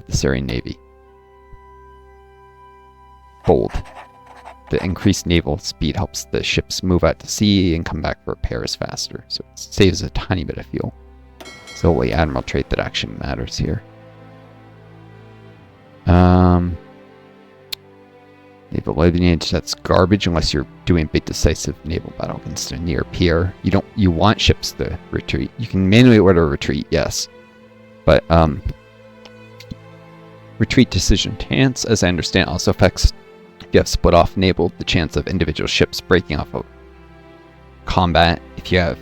of the Syrian Navy. Bold. The increased naval speed helps the ships move out to sea and come back for repairs faster, so it saves a tiny bit of fuel. It's the only admiral trait that actually matters here. Naval lineage, that's garbage unless you're doing a big decisive naval battle against a near peer. You want ships to retreat. You can manually order a retreat, yes. But retreat decision chance, as I understand, also affects if you have split off naval, the chance of individual ships breaking off of combat. If you have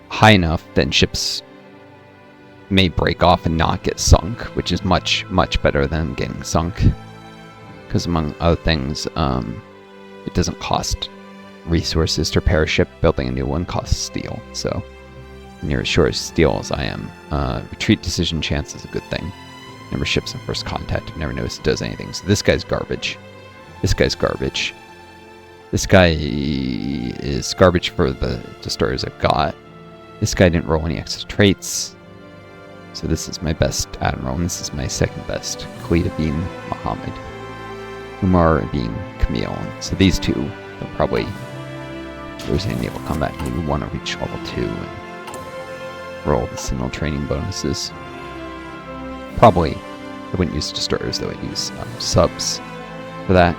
high enough, then ships may break off and not get sunk, which is much, much better than getting sunk. Because among other things, it doesn't cost resources to repair a ship. Building a new one costs steel. So, when you're as short as steel as I am, retreat decision chance is a good thing. Number of ships in first contact, I've never noticed it does anything. So this guy's garbage. This guy's garbage. This guy is garbage for the destroyers I've got. This guy didn't roll any extra traits. So this is my best admiral, and this is my second best. Khalid being Muhammad. Umar being Camille. So these two, they'll probably, if there's any naval combat, maybe one will reach level 2 and roll the signal training bonuses. Probably, I wouldn't use destroyers though, I'd use subs for that.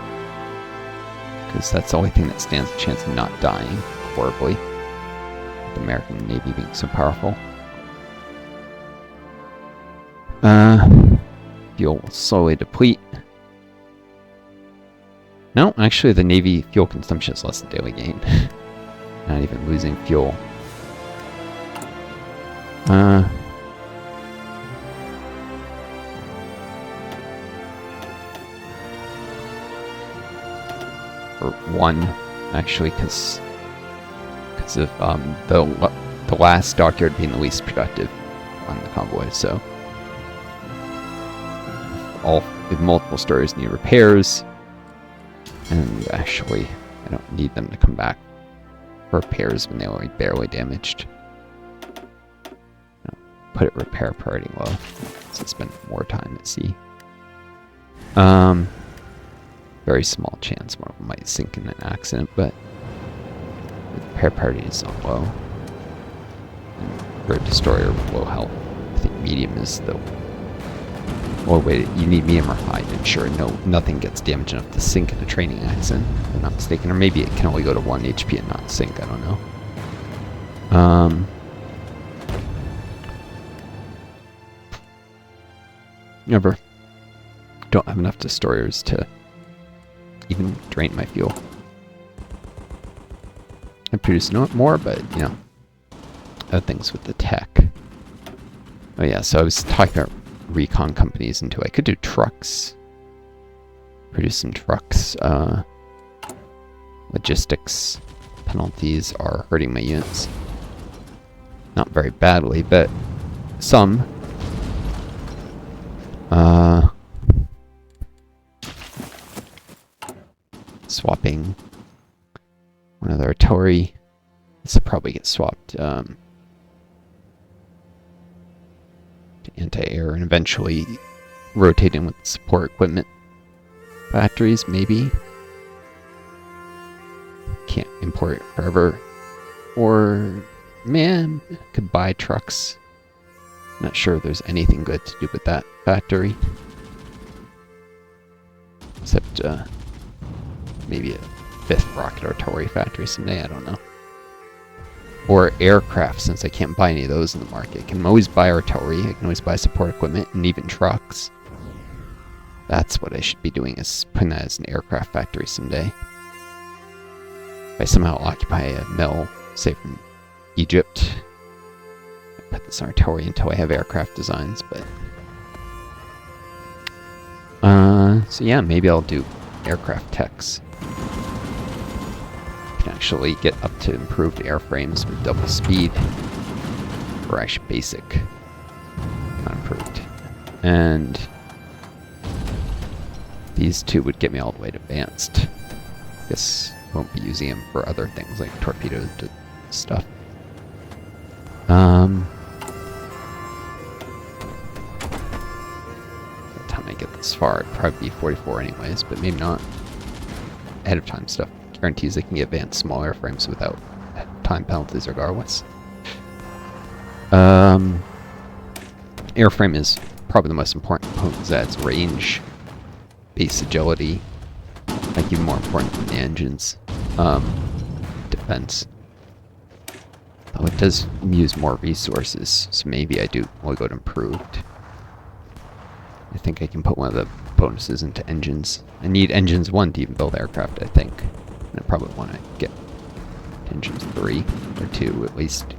Because that's the only thing that stands a chance of not dying horribly. With the American Navy being so powerful. Fuel will slowly deplete. No, actually the Navy fuel consumption is less than daily gain. Not even losing fuel. Or 1, actually, because of the last dockyard being the least productive on the convoy, so if multiple stories need repairs. And actually, I don't need them to come back for repairs when they were barely damaged. No, put it repair priority low, so spend more time at sea. Very small chance one of them might sink in an accident, but the repair priority is on low. And for a destroyer with low health, I think medium is the... Well, wait, you need medium or high to ensure nothing gets damaged enough to sink in a training accident, if I'm not mistaken. Or maybe it can only go to 1 HP and not sink, I don't know. Never. Don't have enough destroyers to even drain my fuel. I produce more, but, you know, other things with the tech. Oh yeah, so I was talking about recon companies into I could do trucks. Produce some trucks. Logistics penalties are hurting my units. Not very badly, but some. Swapping one of the artillery. This will probably get swapped to anti-air and eventually rotating with support equipment factories, maybe. Can't import it forever. Or, man, could buy trucks. Not sure if there's anything good to do with that factory. Except, maybe a 5th rocket artillery factory someday, I don't know. Or aircraft, since I can't buy any of those in the market. I can always buy artillery, I can always buy support equipment, and even trucks. That's what I should be doing, is putting that as an aircraft factory someday. If I somehow occupy a mill, say from Egypt, I put this artillery until I have aircraft designs, but... so yeah, maybe I'll do aircraft techs. Can actually get up to improved airframes with double speed, or actually basic, not improved. And these two would get me all the way to advanced. Guess I won't be using them for other things like torpedo stuff. this far, it'd probably be 44 anyways, but maybe not. Ahead of time stuff guarantees they can get advanced small airframes without time penalties regardless. Airframe is probably the most important component because that's range, base agility, like even more important than the engines. Defense. Though it does use more resources, so maybe I will go to improved. I think I can put one of the bonuses into engines. I need engines 1 to even build aircraft, I think. And I probably want to get engines 3 or 2 at least.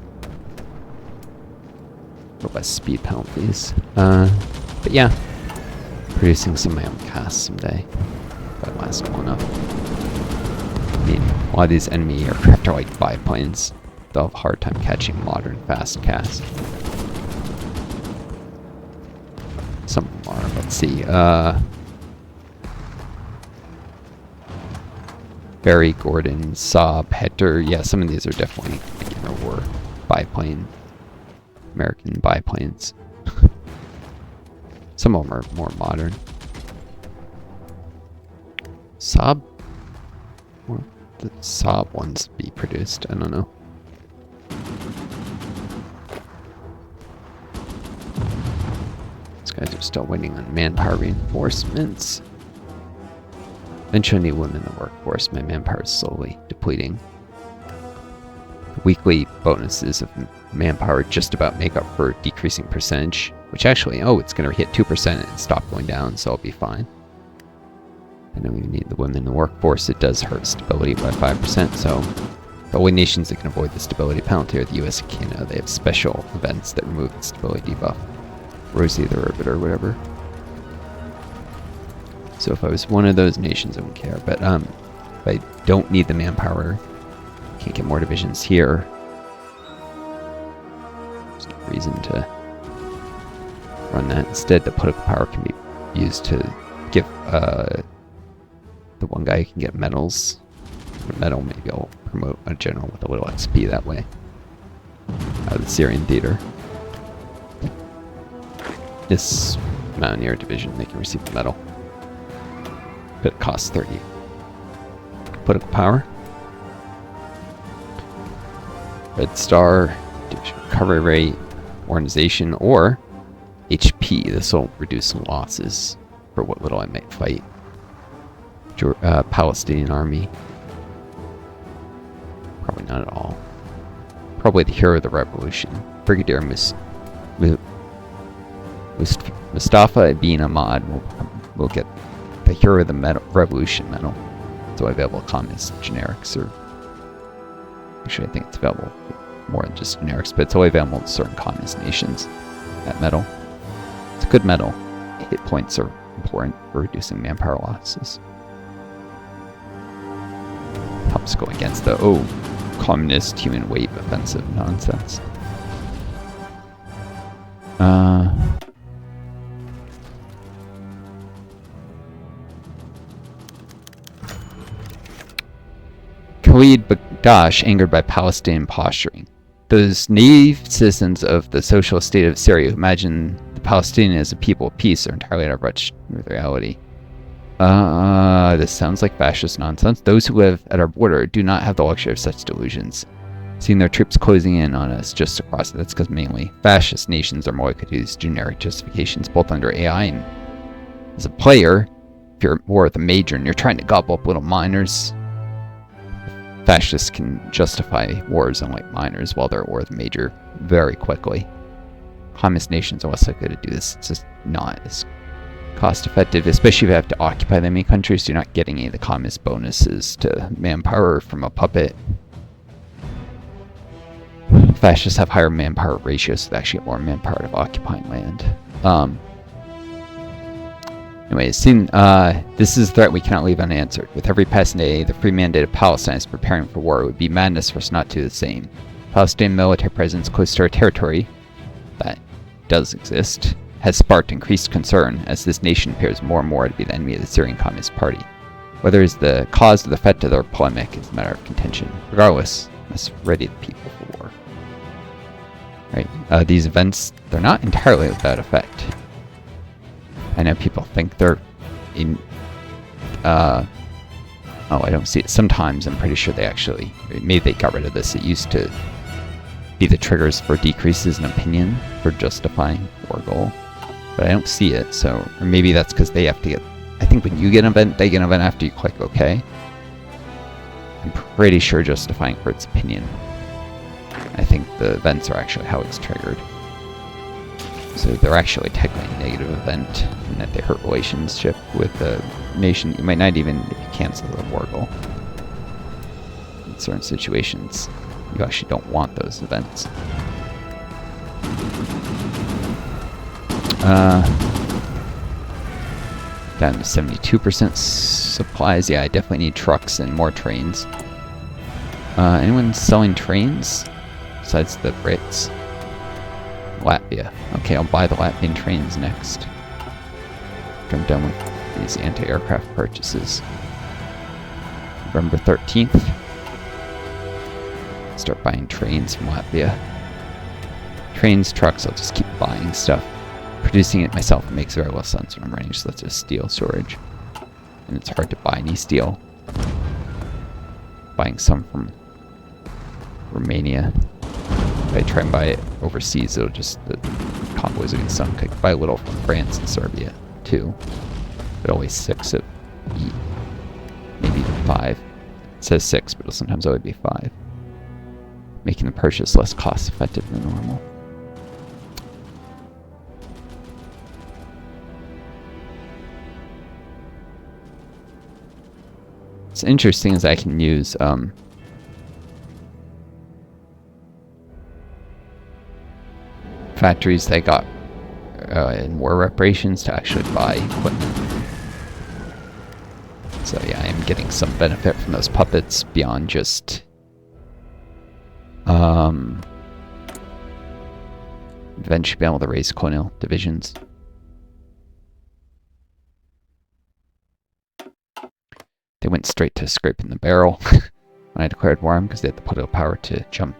For less speed penalties. But yeah, producing some of my own casts someday. If I last long enough. I mean, a lot of these enemy aircraft are like biplanes. They'll have a hard time catching modern fast casts. Some of them are, let's see. Barry, Gordon, Saab, Hector. Yeah, some of these are definitely beginner war biplane. American biplanes. Some of them are more modern. Saab? Or the Saab ones be produced? I don't know. These guys are still waiting on manpower reinforcements. Eventually I need women in the workforce. My manpower is slowly depleting. The weekly bonuses of manpower just about make up for decreasing percentage, which actually, it's going to hit 2% and stop going down, so I'll be fine. I know we need the women in the workforce. It does hurt stability by 5%, so the only nations that can avoid the stability penalty are the US and Canada. They have special events that remove the stability debuff. Rosie the Orbiter or whatever. So if I was one of those nations, I wouldn't care. But if I don't need the manpower, can't get more divisions here. There's no reason to run that. Instead, the political power can be used to give the one guy who can get medals. A medal, maybe I'll promote a general with a little XP that way. Out of the Syrian theater. This Mountaineer division, they can receive the medal. But it costs 30. Political power. Red Star, division recovery rate, organization, or HP. This will reduce losses for what little I might fight. Palestinian army. Probably not at all. Probably the hero of the revolution. Brigadier Mustafa Ibn Ahmad will get the hero of the revolution medal. It's only available communist generics, or actually I think it's available more than just generics, but it's only available in certain communist nations. That medal. It's a good medal. Hit points are important for reducing manpower losses. Helps go against the communist human wave offensive nonsense. Khalid Bagdash angered by Palestinian posturing. Those naive citizens of the socialist state of Syria who imagine the Palestinians as a people of peace are entirely out of touch with reality. This sounds like fascist nonsense. Those who live at our border do not have the luxury of such delusions. Seeing their troops closing in on us just across it, that's because mainly fascist nations are more likely to use generic justifications both under AI and as a player. If you're more of the major and you're trying to gobble up little minors, fascists can justify wars on like minors while they're war the major very quickly. Communist nations are less likely to do this. It's just not as cost effective, especially if you have to occupy them in countries. You're not getting any of the communist bonuses to manpower from a puppet. Fascists have higher manpower ratios, so they actually get more manpower of occupying land. Anyways, this is a threat we cannot leave unanswered. With every passing day, the free mandate of Palestine is preparing for war. It would be madness for us not to do the same. Palestinian military presence close to our territory, that does exist, has sparked increased concern as this nation appears more and more to be the enemy of the Syrian Communist Party. Whether it's the cause or the effect of their polemic is a matter of contention. Regardless, let's ready the people for war. Right, these events, they're not entirely without effect. I know people think they're in... oh, I don't see it. Sometimes I'm pretty sure they actually... Maybe they got rid of this. It used to be the triggers for decreases in opinion for justifying war goal. But I don't see it, so... Or maybe that's because they have to get... I think when you get an event, they get an event after you click OK. I'm pretty sure justifying for its opinion. I think the events are actually how it's triggered. So they're actually technically a negative event, and that they hurt relationship with the nation. You might not even, if you cancel the war goal. In certain situations, you actually don't want those events. Down to 72% supplies. Yeah, I definitely need trucks and more trains. Anyone selling trains? Besides the Brits? Latvia. Okay, I'll buy the Latvian trains next. After I'm done with these anti-aircraft purchases. November 13th. Start buying trains from Latvia. Trains, trucks, I'll just keep buying stuff. Producing it myself makes very little sense when I'm running such a steel storage. And it's hard to buy any steel. Buying some from Romania. If I try and buy it overseas, it'll just, the convoys will get sunk. I can buy a little from France and Serbia, too. But always 6 of each. Maybe even 5. It says 6, but it'll sometimes only be 5. Making the purchase less cost effective than normal. What's interesting is I can use factories that got in war reparations to actually buy equipment. So yeah, I am getting some benefit from those puppets beyond just eventually being able to raise colonial divisions. They went straight to scraping the barrel when I declared war on them because they had the political power to jump.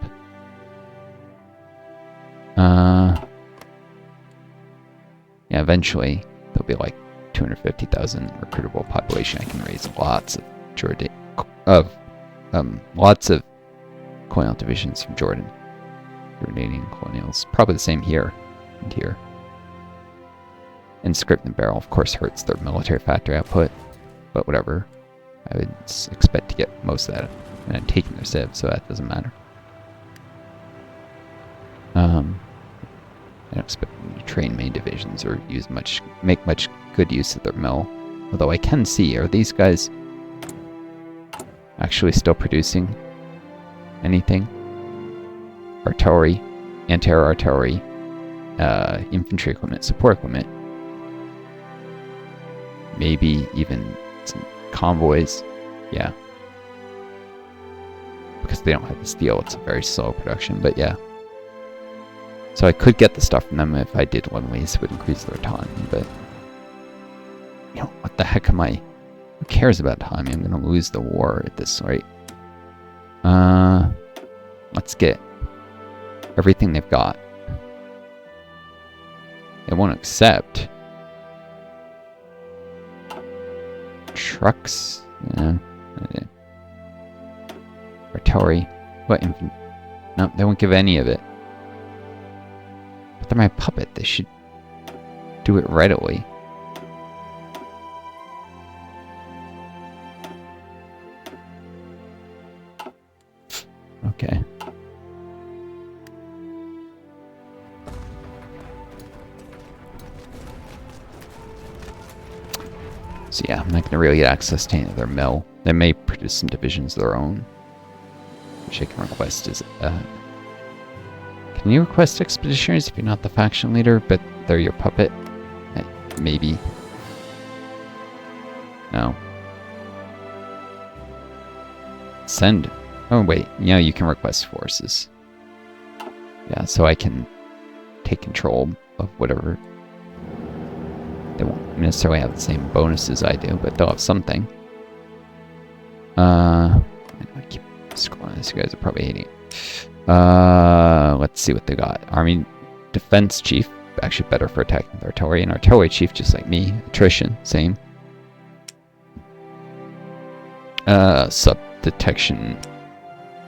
Yeah, eventually there'll be like 250,000 recruitable population. I can raise lots of lots of colonial divisions from Jordan. Jordanian colonials. Probably the same here and here. And scraping the barrel, of course, hurts their military factory output, but whatever. I would expect to get most of that, and I'm taking their civs, so that doesn't matter. I don't expect them to train main divisions or make much good use of their mill. Although I can see, are these guys actually still producing anything? Artillery, anti-air artillery, infantry equipment, support equipment. Maybe even some convoys. Yeah. Because they don't have the steel, it's a very slow production, but yeah. So I could get the stuff from them if I did one lease, it would increase their autonomy, but... You know, what the heck am I... Who cares about autonomy? I'm gonna lose the war at this rate. Let's get everything they've got. They won't accept. Trucks? Yeah. Artillery. What infantry? No, they won't give any of it. But they're my puppet. They should do it readily. Okay. So yeah, I'm not going to really get access to any of their mill. They may produce some divisions of their own. Which I can request is... Can you request expeditionaries if you're not the faction leader, but they're your puppet? Maybe. No. Send... Oh wait, yeah, you can request forces. Yeah, so I can take control of whatever... They won't necessarily have the same bonuses I do, but they'll have something. I keep scrolling this. You guys are probably hating it. Let's see what they got. Army Defense Chief, actually better for attacking with artillery. And artillery chief, just like me. Attrition, same. Sub-detection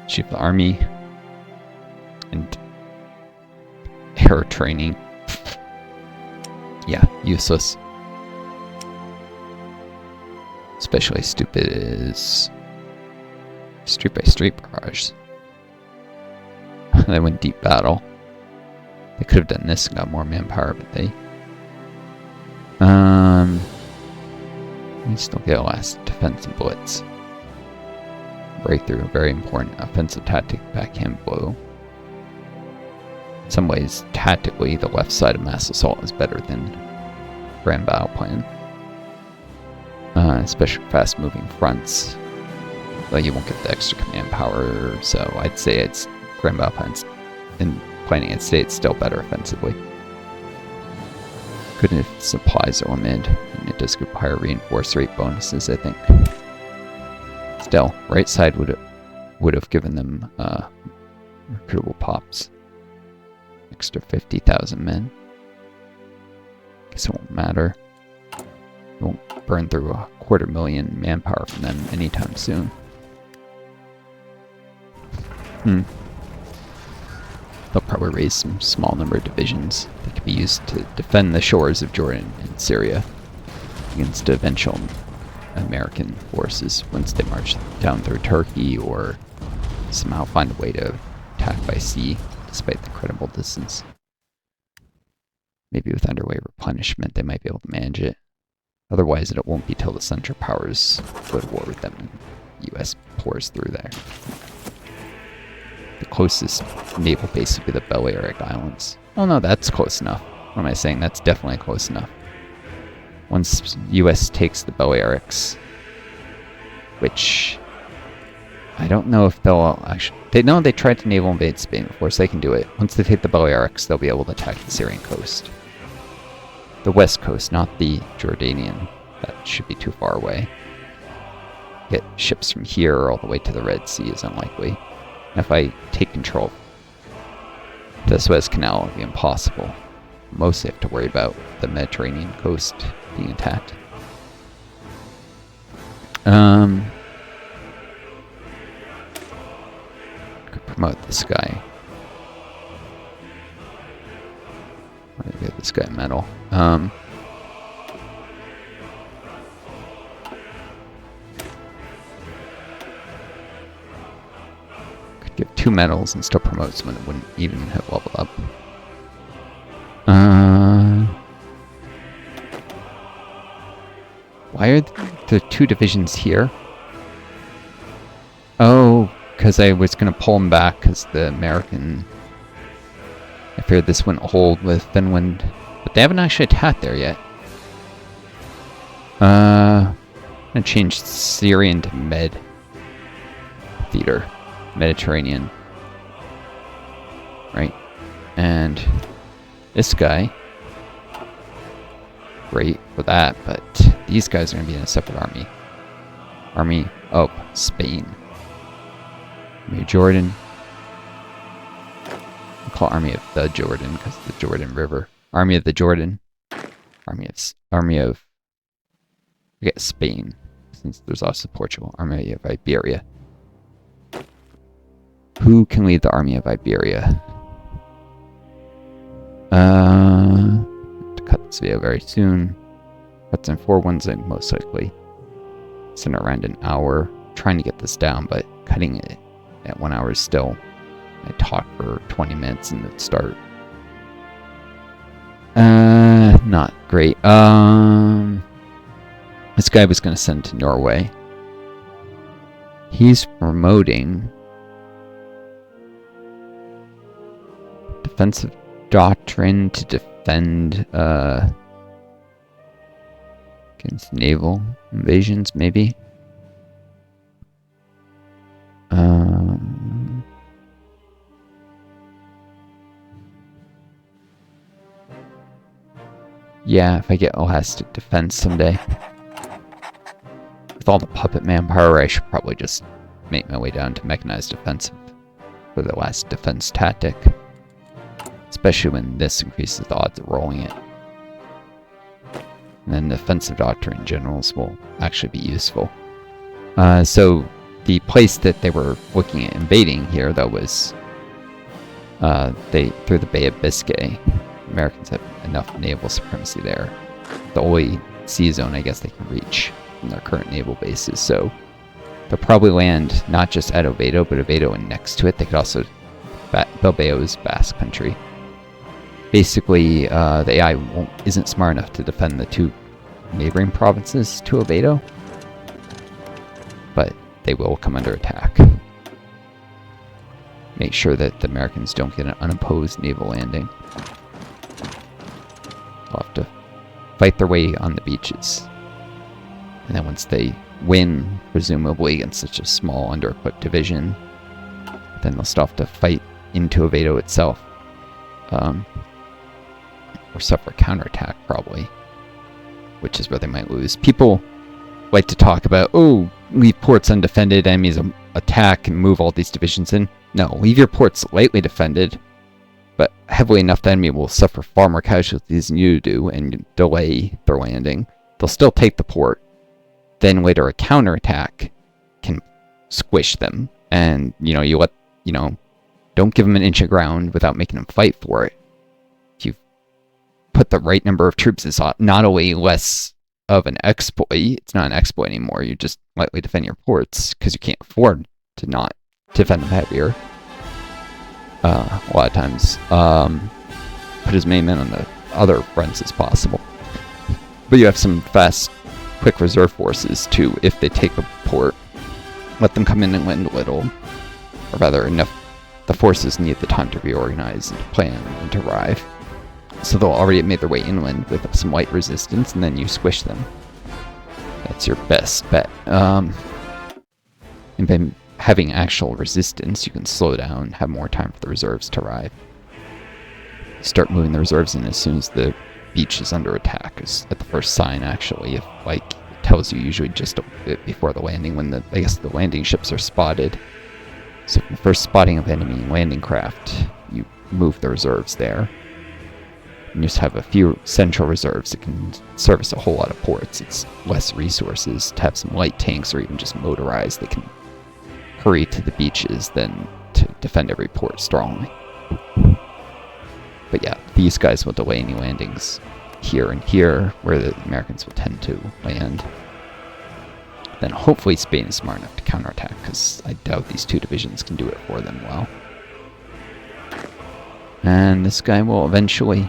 chief of the army. And air training. Yeah, useless. Especially stupid is street by street barrage. They went deep battle. They could have done this and got more manpower, but they still get a last defensive blitz. Breakthrough, a very important offensive tactic, backhand blow. In some ways, tactically, the left side of mass assault is better than grand battle plan. Especially fast-moving fronts. Though you won't get the extra command power, so I'd say it's grand battle plans in planning it state still better offensively. Good if supplies are limited, and it does give higher reinforce rate bonuses, I think. Still, right side would have given them recruitable pops. Extra 50,000 men. Guess it won't matter. It won't burn through 250,000 manpower from them anytime soon. They'll probably raise some small number of divisions that could be used to defend the shores of Jordan and Syria against eventual American forces once they march down through Turkey or somehow find a way to attack by sea despite the incredible distance. Maybe with underway replenishment they might be able to manage it. Otherwise it won't be till the Central Powers go to war with them and the US pours through there. The closest naval base would be the Balearic Islands. Oh no, that's close enough. What am I saying? That's definitely close enough. Once US takes the Balearics, which I don't know if they'll actually... They tried to naval invade Spain before, so they can do it. Once they take the Balearics, they'll be able to attack the Syrian coast. The west coast, not the Jordanian. That should be too far away. Get ships from here all the way to the Red Sea is unlikely. And if I take control of the Suez Canal, it'll be impossible. Mostly have to worry about the Mediterranean coast being attacked. Could promote this guy. I'm gonna give this guy medal. Could give 2 medals and still promote someone that wouldn't even have leveled up. Why are the 2 divisions here? Oh, because I was going to pull them back because the American... I feared this wouldn't hold with Finland. But they haven't actually attacked there yet. I'm going to change Syrian to Med. Theater. Mediterranean. Right. And this guy... Great for that, but these guys are going to be in a separate army. Army of Spain. Army of Jordan. I'll call Army of the Jordan because of the Jordan River. Army of the Jordan. Army of I guess Spain, since there's also Portugal. Army of Iberia. Who can lead the Army of Iberia? Cut this video very soon. Cuts in 4 ones in most likely. It's in around an hour. Trying to get this down, but cutting it at 1 hour is still. I talk for 20 minutes in the start. Not great. This guy was gonna send to Norway. He's promoting defensive doctrine to defend against naval invasions, maybe. Yeah, if I get elastic defense someday. With all the puppet manpower, I should probably just make my way down to mechanized defensive for the last defense tactic. especially when this increases the odds of rolling it. And then the defensive doctrine in generals will actually be useful. So the place that they were looking at invading here, though, was through the Bay of Biscay. Americans have enough naval supremacy there. The only sea zone, I guess, they can reach from their current naval bases. So they'll probably land not just at Oviedo, but Oviedo and next to it. They could also Bilbao's Basque Country. Basically, the AI isn't smart enough to defend the two neighboring provinces to Oviedo, but they will come under attack. Make sure that the Americans don't get an unopposed naval landing. They'll have to fight their way on the beaches. And then once they win, presumably against such a small, under-equipped division, then they'll still have to fight into Oviedo itself. Or suffer a counterattack, probably. Which is where they might lose. People like to talk about, oh, leave ports undefended, enemies attack and move all these divisions in. No, leave your ports lightly defended, but heavily enough the enemy will suffer far more casualties than you do and delay their landing. They'll still take the port. Then later a counterattack can squish them. And, don't give them an inch of ground without making them fight for it. If you put the right number of troops, it's not only less of an exploit, it's not an exploit anymore, you just lightly defend your ports, because you can't afford to not defend them heavier. A lot of times, put as many men on the other fronts as possible. But you have some fast, quick reserve forces too. If they take a port, let them come in and land a little, or rather enough. The forces need the time to reorganize and to plan and to arrive. So they'll already have made their way inland with some light resistance, and then you squish them. That's your best bet. And then having actual resistance, you can slow down, have more time for the reserves to arrive. Start moving the reserves in as soon as the beach is under attack, is at the first sign, actually. If, it tells you usually just a bit before the landing, when the landing ships are spotted. So from the first spotting of enemy landing craft, you move the reserves there. And you just have a few central reserves that can service a whole lot of ports. It's less resources to have some light tanks or even just motorized that can hurry to the beaches than to defend every port strongly. But yeah, these guys will delay any landings here and here, where the Americans will tend to land. Then hopefully Spain is smart enough to counterattack, because I doubt these two divisions can do it for them well. And this guy will eventually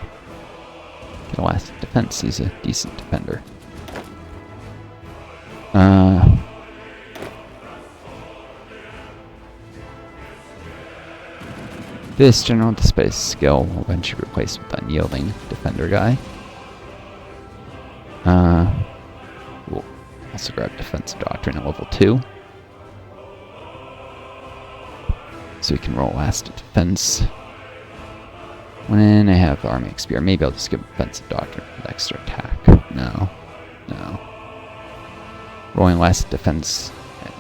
get a last defense. He's a decent defender. This general displays skill will eventually be replaced with unyielding defender guy. We'll also grab defensive doctrine at level 2. So we can roll last defense. When I have the army XP, or maybe I'll just give defensive doctrine for the extra attack. No. Rolling last defense at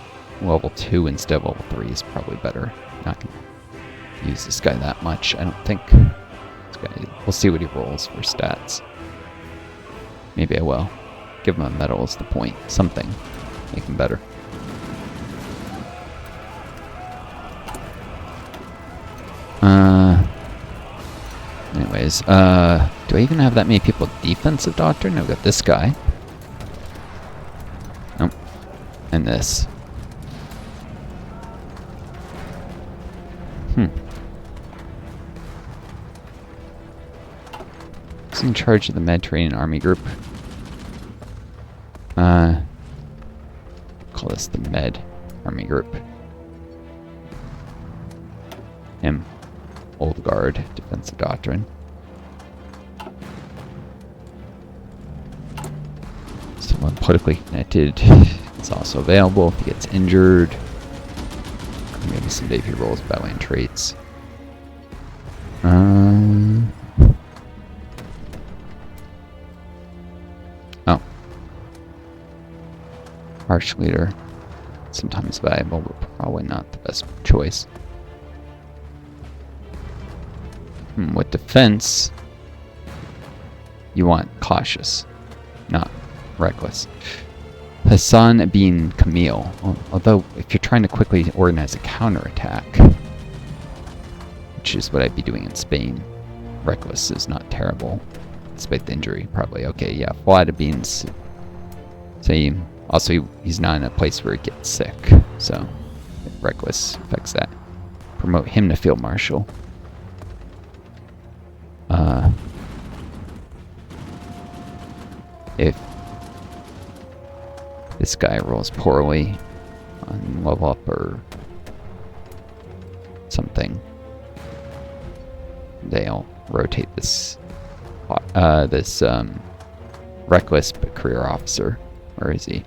level 2 instead of level 3 is probably better. Not gonna use this guy that much, I don't think. This guy, we'll see what he rolls for stats. Maybe I will. Give him a medal as the point. Something. Make him better. Anyways, do I even have that many people with defensive doctrine? I've got this guy. Nope. And this. Who's in charge of the Mediterranean Army Group? Call this the Med Army Group. Him. Old Guard, defensive doctrine. Someone politically connected is also available if he gets injured. Maybe someday if he rolls battleline traits. Oh. Harsh leader. Sometimes valuable, but probably not the best choice. With defense, you want cautious, not reckless. Hassan bin Camille. Although, if you're trying to quickly organize a counterattack, which is what I'd be doing in Spain, reckless is not terrible, despite the injury. Probably okay. Yeah, Fuad bin's same. Also, he's not in a place where he gets sick, so reckless affects that. Promote him to field marshal. If this guy rolls poorly on level up or something, they'll rotate this reckless but career officer. Where is he?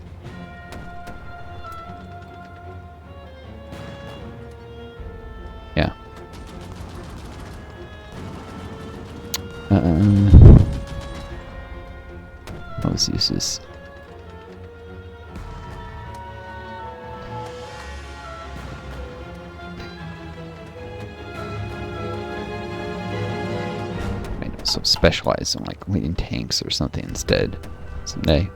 Yeah. Most uses. Might also specialize in like leading tanks or something instead someday.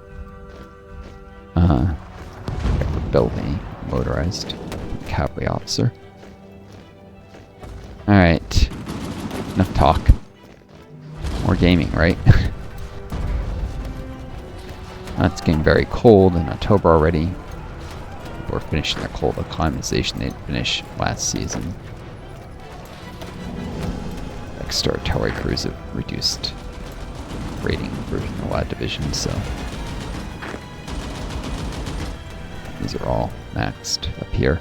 Build a motorized cavalry officer. Alright. Enough talk. More gaming, right? It's getting very cold in October already. People are finishing their cold acclimatization they didn't finish last season. Extra artillery crews have reduced rating for a lot of divisions, so these are all maxed up here.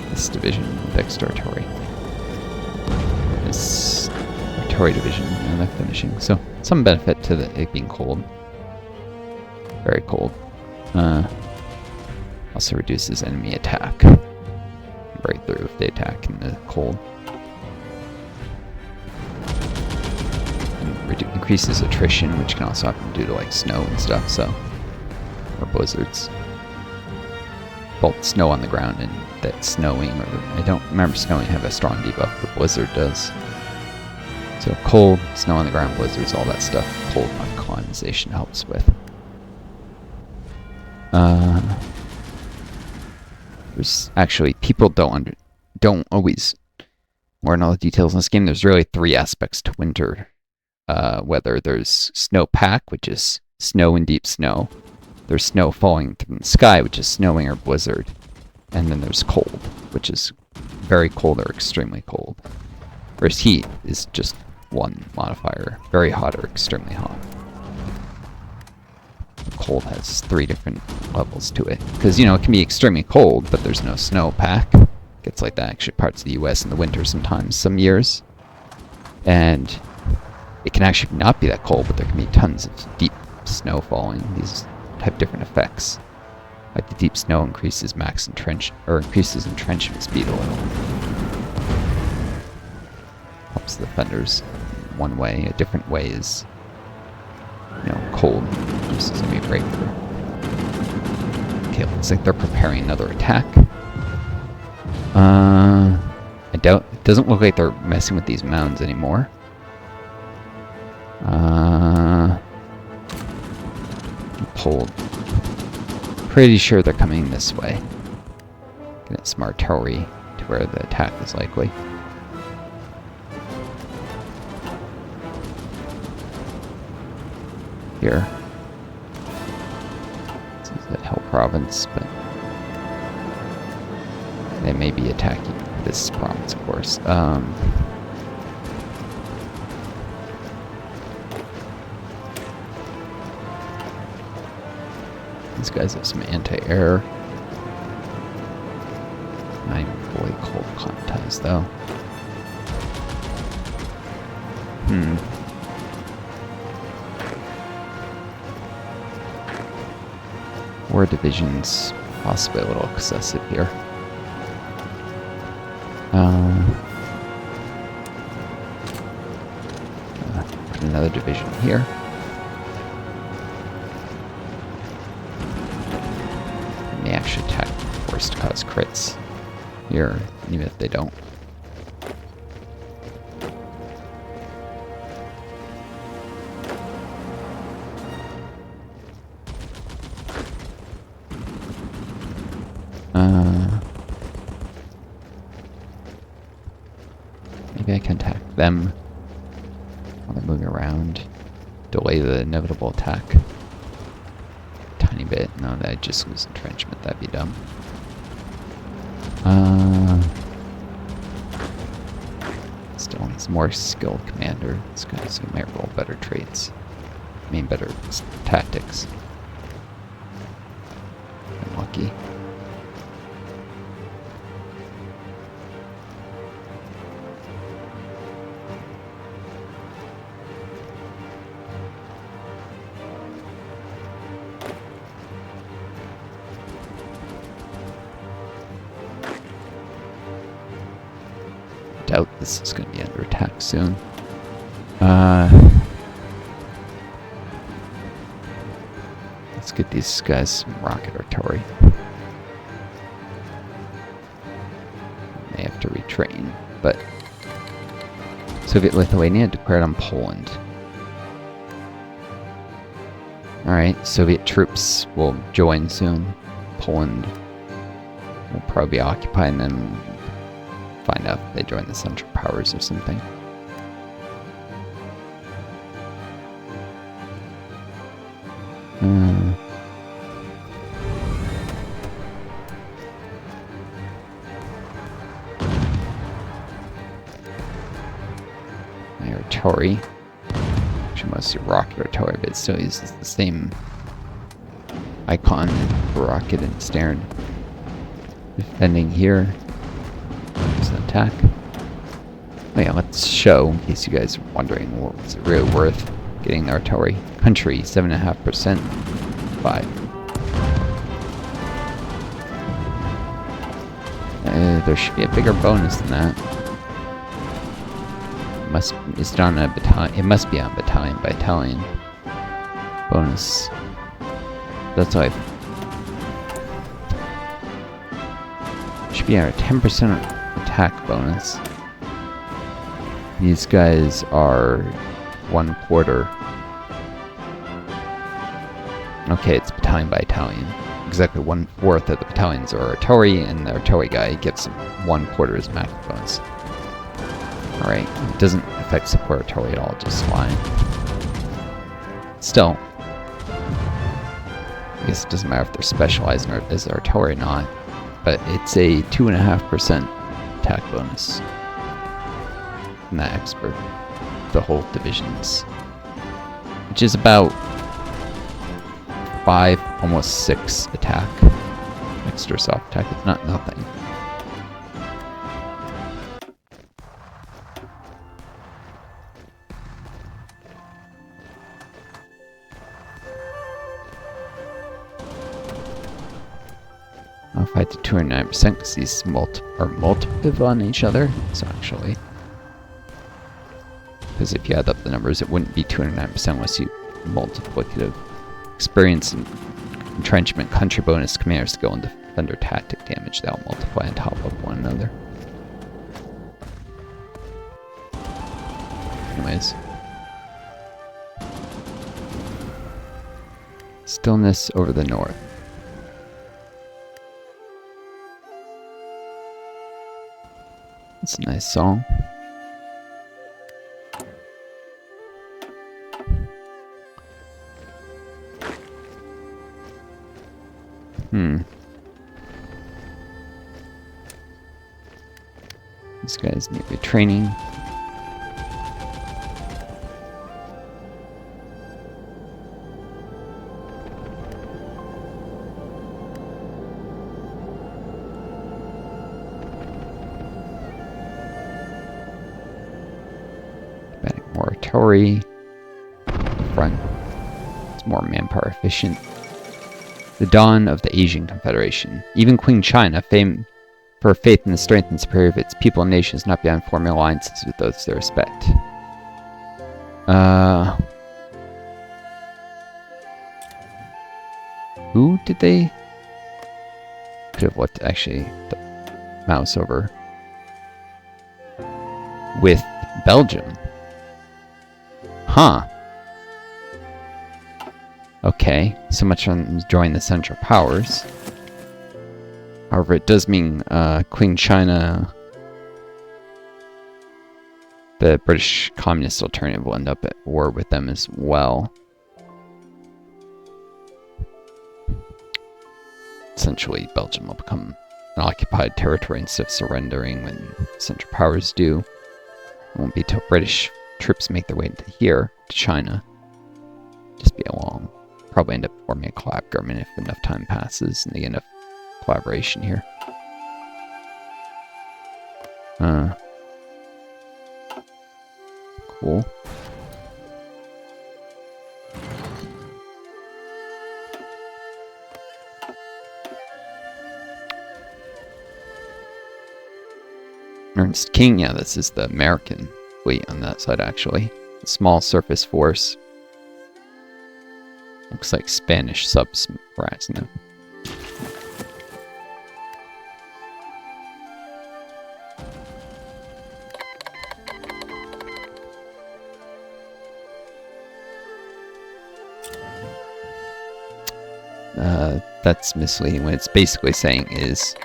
This division with extra artillery. This artillery division, and they're finishing. So some benefit to it being cold. Very cold. Also reduces enemy attack. Break through if they attack in the cold. And increases attrition, which can also happen due to like snow and stuff, so. Or blizzards. Both snow on the ground and that snowing, or I don't remember snowing have a strong debuff, but blizzard does. So cold, snow on the ground, blizzards, all that stuff, cold acclimatization helps with. There's actually, people don't always learn all the details in this game. There's really 3 aspects to winter weather. There's snowpack, which is snow and deep snow. There's snow falling from the sky, which is snowing or blizzard. And then there's cold, which is very cold or extremely cold. Whereas heat is just one modifier, very hot or extremely hot. Cold has 3 different levels to it. Because, you know, it can be extremely cold, but there's no snowpack. It gets like that actually parts of the US in the winter sometimes, some years. And it can actually not be that cold, but there can be tons of deep snow falling. These have different effects. Like the deep snow increases increases entrenchment speed a little. Helps the defenders one way. A different way is, you know, cold. This is gonna be a breakthrough. Okay, looks like they're preparing another attack. I doubt. It doesn't look like they're messing with these mounds anymore. Pulled. Pretty sure they're coming this way. Get some artillery to where the attack is likely. Here. This is the Hell Province, but they may be attacking this province, of course. These guys have some anti-air. Not even fully cold acclimatized, though. War divisions, possibly a little excessive here. Put another division here. forced to cause crits here, even if they don't. Maybe I can attack them while they're moving around. Delay the inevitable attack. Tiny bit. No, that just lose entrenchment. That'd be dumb. Still needs more skilled commander. This guy's who might roll better traits. I mean, better tactics. I'm lucky. Doubt this is going to be under attack soon. Let's get these guys some rocket artillery. May have to retrain, but Soviet Lithuania declared on Poland. Alright, Soviet troops will join soon. Poland will probably be occupying them. Find out if they join the Central Powers or something. My artillery, which mostly rocket artillery, but it still uses the same icon for rocket and stern. Defending here. Attack. Oh yeah, let's show, in case you guys are wondering, what was it really worth getting the artillery. Country, 7.5%. 5. There should be a bigger bonus than that. Is it on a battalion? It must be on battalion by battalion. Bonus. That's why. Should be at a 10% attack bonus. These guys are 1/4. Okay, it's battalion by battalion. Exactly 1/4 of the battalions are artillery, and the artillery guy gets 1/4 his max bonus. Alright, it doesn't affect support artillery at all, just flying. Still, I guess it doesn't matter if they're specialized as artillery or not, but it's a 2.5% attack bonus from that expert. The whole divisions, which is about 5, almost 6 attack. Extra soft attack. It's not nothing. I'll fight to 209% because these are multiplicative on each other. So actually, because if you add up the numbers, it wouldn't be 209% unless you multiplicative. Experience and entrenchment, country bonus, commander skill, and defender tactic damage. They'll multiply on top of one another. Anyways. Stillness over the north. That's a nice song. These guys need retraining. Adding more artillery. Front. It's more manpower efficient. The dawn of the Asian Confederation. Even Queen China, famed for her faith in the strength and superiority of its people and nations, not beyond forming alliances with those they respect. Who did they? Could have looked actually the mouse over with Belgium. Huh. Okay, so much on joining the Central Powers. However, it does mean Queen China, the British Communist alternative, will end up at war with them as well. Essentially, Belgium will become an occupied territory instead of surrendering when Central Powers do. It won't be till British troops make their way into here, to China. Just be along. Probably end up forming a collab government if enough time passes and they end up collaboration here. Cool. Ernst King, yeah, this is the American fleet on that side actually. A small surface force. Looks like Spanish subs harassing them. That's misleading. What it's basically saying is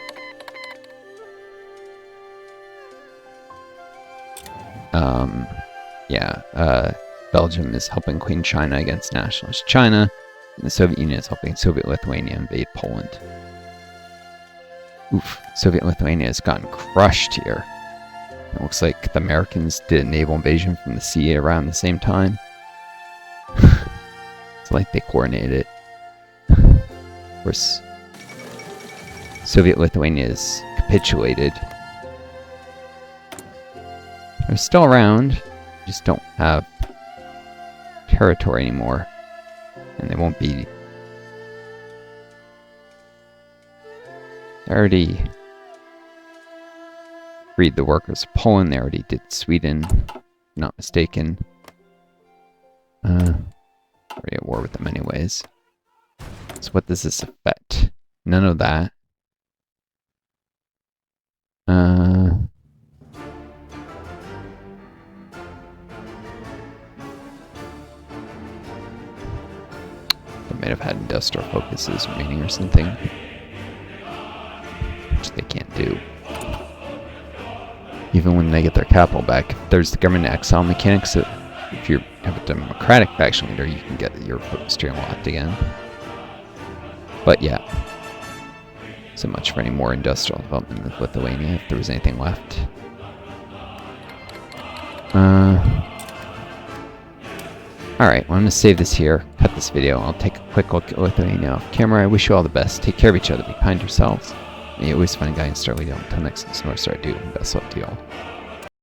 Belgium is helping Queen China against nationalist China, and the Soviet Union is helping Soviet Lithuania invade Poland. Oof, Soviet Lithuania has gotten crushed here. It looks like the Americans did a naval invasion from the sea around the same time. It's like they coordinated it. Of course, Soviet Lithuania has capitulated. They're still around, just don't have territory anymore. And they won't be. They already freed the workers of Poland. They already did Sweden, if I'm not mistaken. Already at war with them anyways. So what does this affect? None of that. They might have had industrial focuses remaining or something, which they can't do. Even when they get their capital back, there's the government exile mechanics. So if you have a democratic faction leader, you can get your stream locked again. But yeah, so much for any more industrial development with Lithuania, if there was anything left. Alright, well, I'm going to save this here, cut this video, I'll take a quick look at Lithuania off camera. I wish you all the best. Take care of each other, be kind to yourselves. May you always find a guy and start leading. Until next time, Northstar, dude, best luck to y'all.